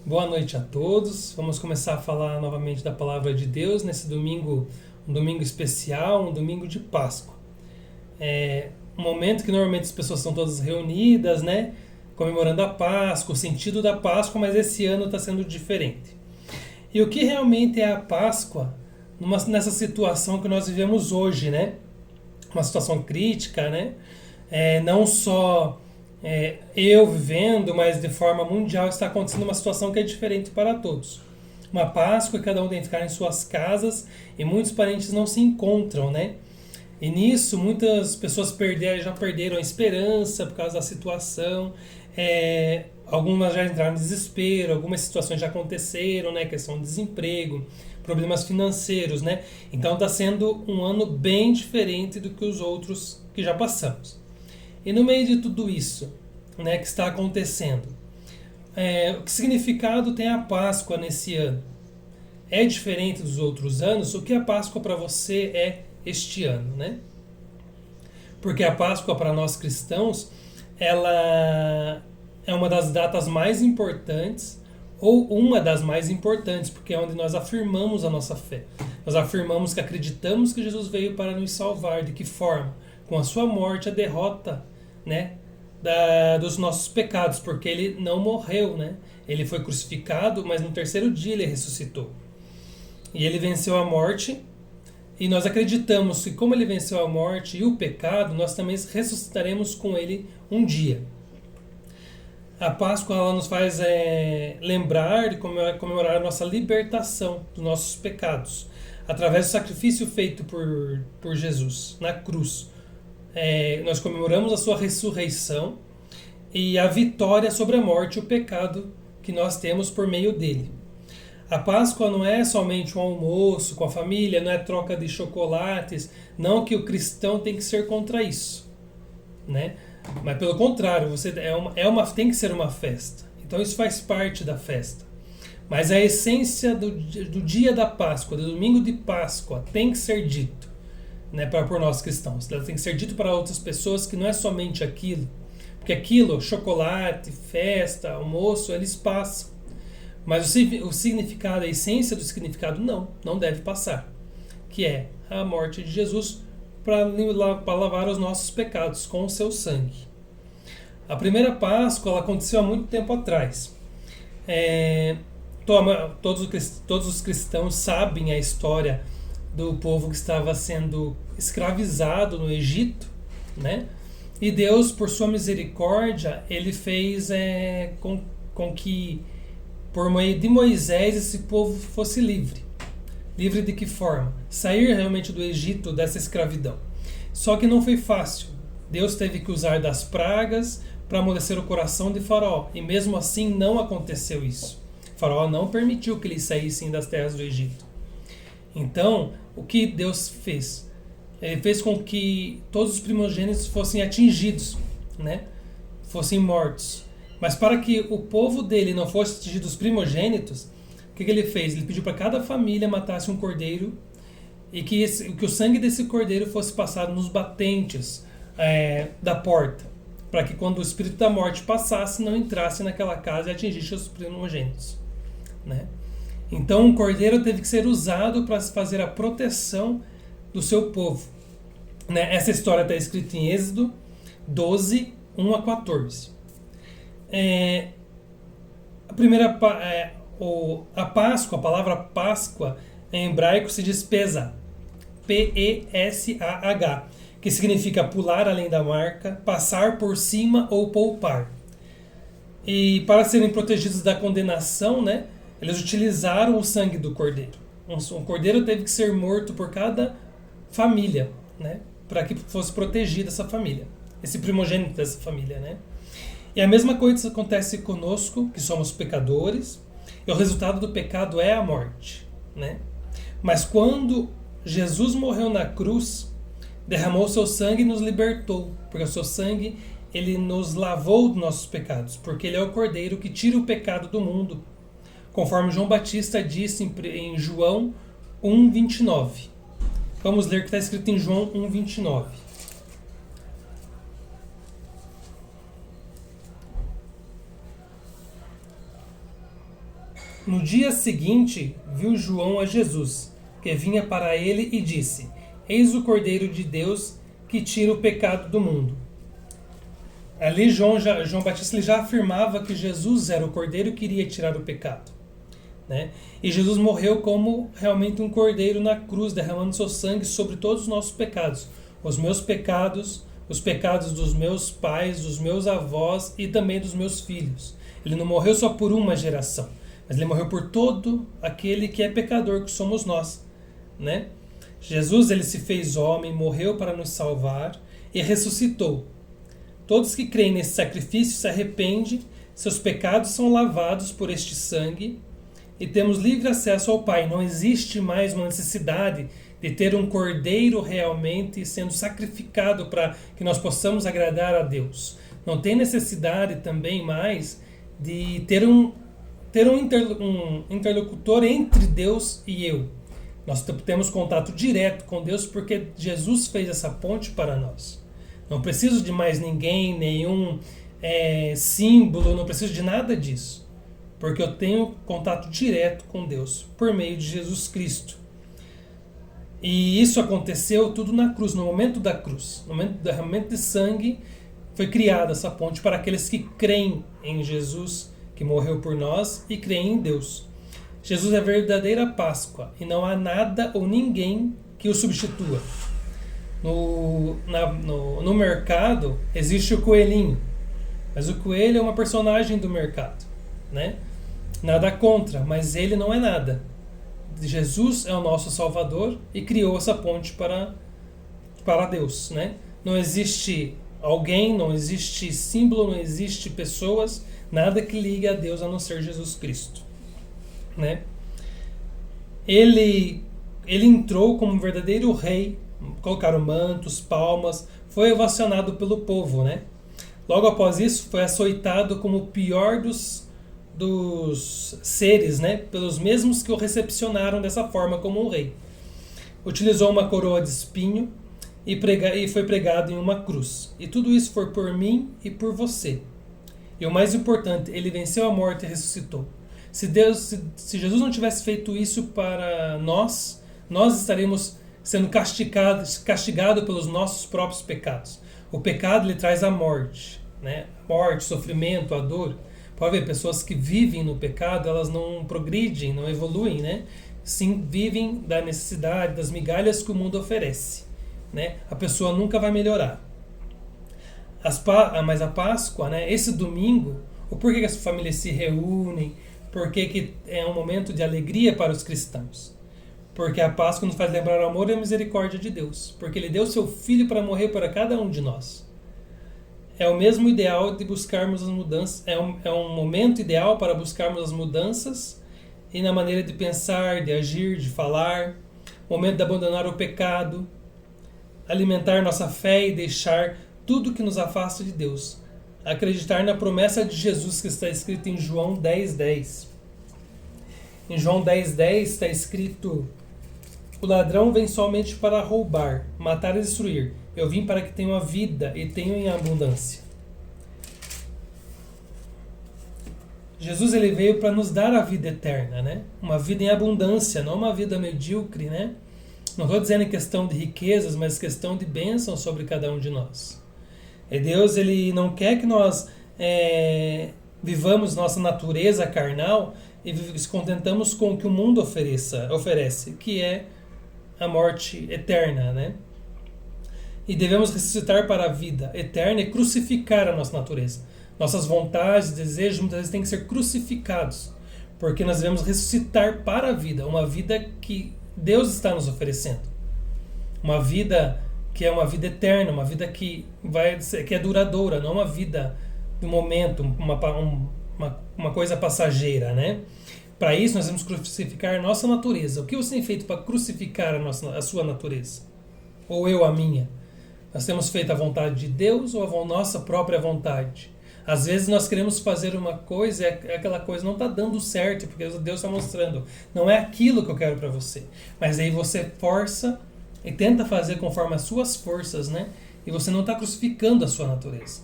Boa noite a todos. Vamos começar a falar novamente da palavra de Deus nesse domingo, um domingo especial, um domingo de Páscoa. É um momento que normalmente as pessoas estão todas reunidas, né? Comemorando a Páscoa, o sentido da Páscoa, mas esse ano está sendo diferente. E o que realmente é a Páscoa nessa situação que nós vivemos hoje, né? Uma situação crítica, né? Não só eu vivendo, mas de forma mundial está acontecendo uma situação que é diferente para todos. Uma Páscoa, cada um tem que ficar em suas casas e muitos parentes não se encontram, né? E nisso muitas pessoas já perderam a esperança por causa da situação. Algumas já entraram em desespero, algumas situações já aconteceram, né? Questão de desemprego, problemas financeiros, né? Então está sendo um ano bem diferente do que os outros que já passamos. E no meio de tudo isso, né, que está acontecendo, que significado tem a Páscoa nesse ano? É diferente dos outros anos? O que a Páscoa para você é este ano, né? Porque a Páscoa para nós cristãos, ela é uma das datas mais importantes ou uma das mais importantes, porque é onde nós afirmamos a nossa fé. Nós afirmamos que acreditamos que Jesus veio para nos salvar. De que forma? Com a sua morte, a derrota, né, dos nossos pecados, porque ele não morreu, né? Ele foi crucificado, mas no terceiro dia ele ressuscitou. E ele venceu a morte, e nós acreditamos que como ele venceu a morte e o pecado, nós também ressuscitaremos com ele um dia. A Páscoa ela nos faz lembrar e comemorar a nossa libertação dos nossos pecados, através do sacrifício feito por Jesus na cruz. Nós comemoramos a sua ressurreição e a vitória sobre a morte e o pecado que nós temos por meio dele. A Páscoa não é somente um almoço com a família, não é troca de chocolates, não que o cristão tem que ser contra isso, né? Mas pelo contrário, tem que ser uma festa. Então isso faz parte da festa. Mas a essência do dia da Páscoa, do domingo de Páscoa, tem que ser dito, né, por nós cristãos. Ela tem que ser dito para outras pessoas que não é somente aquilo. Porque aquilo, chocolate, festa, almoço, eles passam. Mas o significado, a essência do significado, não deve passar. Que é a morte de Jesus para lavar os nossos pecados com o seu sangue. A primeira Páscoa ela aconteceu há muito tempo atrás. Todos os cristãos sabem a história do povo que estava sendo escravizado no Egito, né? E Deus, por sua misericórdia, ele fez com que por meio de Moisés esse povo fosse livre. Livre de que forma? Sair realmente do Egito, dessa escravidão. Só que não foi fácil. Deus teve que usar das pragas para amolecer o coração de Faraó. E mesmo assim não aconteceu isso. Faraó não permitiu que eles saíssem das terras do Egito. Então, o que Deus fez? Ele fez com que todos os primogênitos fossem atingidos, né? Fossem mortos. Mas para que o povo dele não fosse atingido, os primogênitos, o que ele fez? Ele pediu para cada família matasse um cordeiro e que o sangue desse cordeiro fosse passado nos batentes da porta, para que quando o espírito da morte passasse, não entrasse naquela casa e atingisse os primogênitos, né? Então o cordeiro teve que ser usado para fazer a proteção do seu povo, né? Essa história está escrita em Êxodo 12, 1 a 14. A Páscoa, a palavra Páscoa em hebraico se diz Pesach, P-E-S-A-H, que significa pular além da marca, passar por cima ou poupar. E para serem protegidos da condenação, né, eles utilizaram o sangue do cordeiro. Um cordeiro teve que ser morto por cada família, né, para que fosse protegida essa família, esse primogênito dessa família, né? E a mesma coisa acontece conosco, que somos pecadores, e o resultado do pecado é a morte, né? Mas quando Jesus morreu na cruz, derramou o seu sangue e nos libertou, porque o seu sangue ele nos lavou dos nossos pecados, porque ele é o cordeiro que tira o pecado do mundo, conforme João Batista disse em João 1:29. Vamos ler o que está escrito em João 1:29. No dia seguinte, viu João a Jesus, que vinha para ele e disse: Eis o Cordeiro de Deus que tira o pecado do mundo. Ali João Batista ele já afirmava que Jesus era o Cordeiro que iria tirar o pecado. Né? E Jesus morreu como realmente um cordeiro na cruz, derramando seu sangue sobre todos os nossos pecados. Os meus pecados, os pecados dos meus pais, dos meus avós e também dos meus filhos. Ele não morreu só por uma geração, mas ele morreu por todo aquele que é pecador, que somos nós. Né? Jesus ele se fez homem, morreu para nos salvar e ressuscitou. Todos que creem nesse sacrifício se arrependem, seus pecados são lavados por este sangue e temos livre acesso ao Pai. Não existe mais uma necessidade de ter um cordeiro realmente sendo sacrificado para que nós possamos agradar a Deus. Não tem necessidade também mais de ter um interlocutor entre Deus e eu. Nós temos contato direto com Deus porque Jesus fez essa ponte para nós. Não preciso de mais ninguém, nenhum símbolo, não preciso de nada disso. Porque eu tenho contato direto com Deus por meio de Jesus Cristo. E isso aconteceu tudo na cruz, no momento da cruz. No momento do derramamento de sangue, foi criada essa ponte para aqueles que creem em Jesus, que morreu por nós, e creem em Deus. Jesus é a verdadeira Páscoa e não há nada ou ninguém que o substitua. No mercado existe o coelhinho, mas o coelho é uma personagem do mercado. Né? Nada contra, mas ele não é nada. Jesus é o nosso Salvador e criou essa ponte para Deus. Né? Não existe alguém, não existe símbolo, não existe pessoas, nada que ligue a Deus a não ser Jesus Cristo. Né? Ele entrou como um verdadeiro rei, colocaram mantos, palmas, foi ovacionado pelo povo. Né? Logo após isso, foi açoitado como o pior dos seres, né? Pelos mesmos que o recepcionaram dessa forma como um rei. Utilizou uma coroa de espinho e foi pregado em uma cruz. E tudo isso foi por mim e por você. E o mais importante, ele venceu a morte e ressuscitou. Se Jesus não tivesse feito isso para nós estaríamos sendo castigados pelos nossos próprios pecados. O pecado ele traz a morte, né? A morte, o sofrimento, a dor. Pode ver, pessoas que vivem no pecado, elas não progridem, não evoluem, né? Sim, vivem da necessidade, das migalhas que o mundo oferece. Né? A pessoa nunca vai melhorar. Mas a Páscoa, né? Esse domingo, o porquê que as famílias se reúnem, porquê que é um momento de alegria para os cristãos. Porque a Páscoa nos faz lembrar o amor e a misericórdia de Deus. Porque Ele deu seu Filho para morrer para cada um de nós. É o mesmo ideal de buscarmos as mudanças, é um momento ideal para buscarmos as mudanças e na maneira de pensar, de agir, de falar, momento de abandonar o pecado, alimentar nossa fé e deixar tudo que nos afasta de Deus, acreditar na promessa de Jesus que está escrita em João 10:10. Em João 10:10 está escrito: o ladrão vem somente para roubar, matar e destruir. Eu vim para que tenham a vida e tenham em abundância. Jesus ele veio para nos dar a vida eterna, né? Uma vida em abundância, não uma vida medíocre, né? Não estou dizendo em questão de riquezas, mas questão de bênção sobre cada um de nós. E Deus ele não quer que nós vivamos nossa natureza carnal e nos contentamos com o que o mundo oferece, que é a morte eterna, né? E devemos ressuscitar para a vida eterna e crucificar a nossa natureza. Nossas vontades, desejos, muitas vezes têm que ser crucificados, porque nós devemos ressuscitar para a vida, uma vida que Deus está nos oferecendo. Uma vida que é uma vida eterna, uma vida que é duradoura, não uma vida de momento, uma coisa passageira, né? Para isso, nós devemos crucificar a nossa natureza. O que você tem feito para crucificar a sua natureza? Ou eu a minha? Nós temos feito a vontade de Deus ou a nossa própria vontade? Às vezes nós queremos fazer uma coisa e aquela coisa não está dando certo, porque Deus está mostrando, não é aquilo que eu quero para você. Mas aí você força e tenta fazer conforme as suas forças, né? E você não está crucificando a sua natureza.